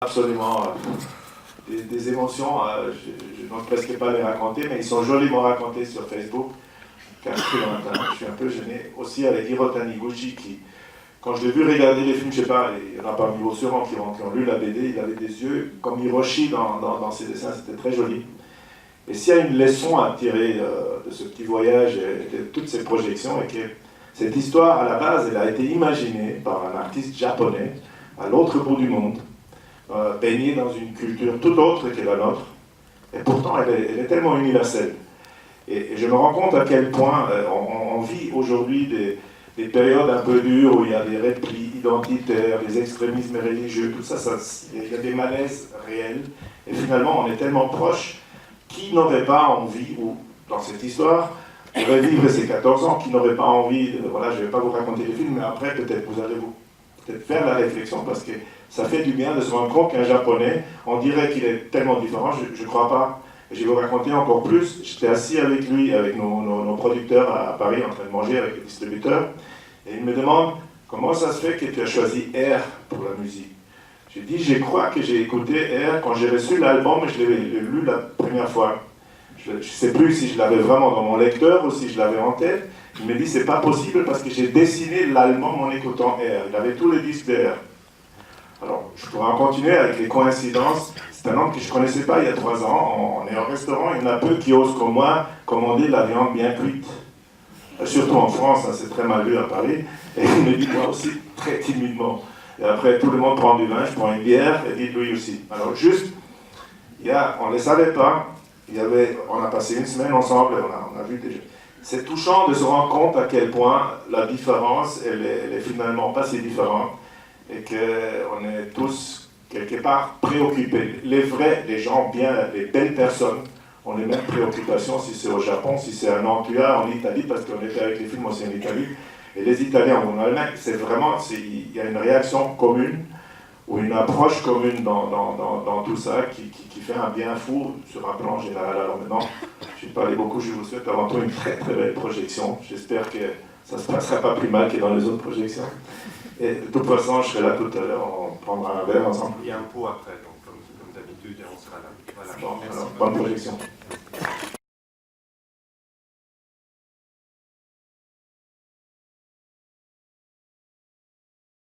Absolument des émotions, je n'ose presque pas les raconter, mais ils sont joliment racontés sur Facebook. Car je suis un peu gêné. Aussi avec Hiro Taniguchi, qui, quand je l'ai vu regarder les films, je ne sais pas, il y en a parmi vous sûrement qui ont lu la BD, il avait des yeux comme Hiroshi dans ses dessins, c'était très joli. Et s'il y a une leçon à tirer de ce petit voyage et de toutes ces projections, et que cette histoire, à la base, elle a été imaginée par un artiste japonais à l'autre bout du monde, baignée dans une culture tout autre que la nôtre, et pourtant elle est tellement universelle. Et je me rends compte à quel point on vit aujourd'hui des périodes un peu dures où il y a des replis identitaires, des extrémismes religieux, tout ça, il y a des malaises réels, et finalement on est tellement proches. Qui n'aurait pas envie, ou dans cette histoire, de revivre ses 14 ans, qui n'aurait pas envie, voilà, je ne vais pas vous raconter les films, mais après peut-être vous allez peut-être faire la réflexion, parce que ça fait du bien de se rendre compte qu'un Japonais, on dirait qu'il est tellement différent, je ne crois pas. Et je vais vous raconter encore plus, j'étais assis avec lui, avec nos producteurs à Paris, en train de manger avec les distributeurs, et il me demande, comment ça se fait que tu as choisi R pour la musique? J'ai dit, je crois que j'ai écouté R quand j'ai reçu l'album, je l'ai lu la première fois. Je ne sais plus si je l'avais vraiment dans mon lecteur ou si je l'avais en tête. Il me dit, c'est pas possible parce que j'ai dessiné l'album en écoutant R. Il avait tous les disques de R. Alors, je pourrais en continuer avec les coïncidences. C'est un homme que je ne connaissais pas il y a 3 ans. On est au restaurant, il y en a peu qui osent, comme moi, commander de la viande bien cuite. Surtout en France, hein, c'est très mal vu à Paris. Et il me dit, moi aussi, très timidement. Et après, tout le monde prend du vin, je prends une bière, et dit lui aussi. Alors juste, on ne les savait pas, on a passé une semaine ensemble, et on a vu déjà. C'est touchant de se rendre compte à quel point la différence, elle est finalement pas si différente, et qu'on est tous, quelque part, préoccupés. Les gens bien, les belles personnes, ont les mêmes préoccupations si c'est au Japon, si c'est à Nantua, en Italie, parce qu'on était avec les films aussi en Italie. Et les Italiens ou en Allemagne, c'est vraiment, il y a une réaction commune, ou une approche commune dans tout ça, qui fait un bien fou sur un plan général. Alors maintenant, je n'ai pas parlé beaucoup, je vous souhaite avant tout une très très belle projection. J'espère que ça ne se passera pas plus mal que dans les autres projections. Et de toute façon, je serai là tout à l'heure, on prendra un verre ensemble. Il y a un pot après, donc comme d'habitude, et on sera là. Voilà. Bon, alors, bonne projection.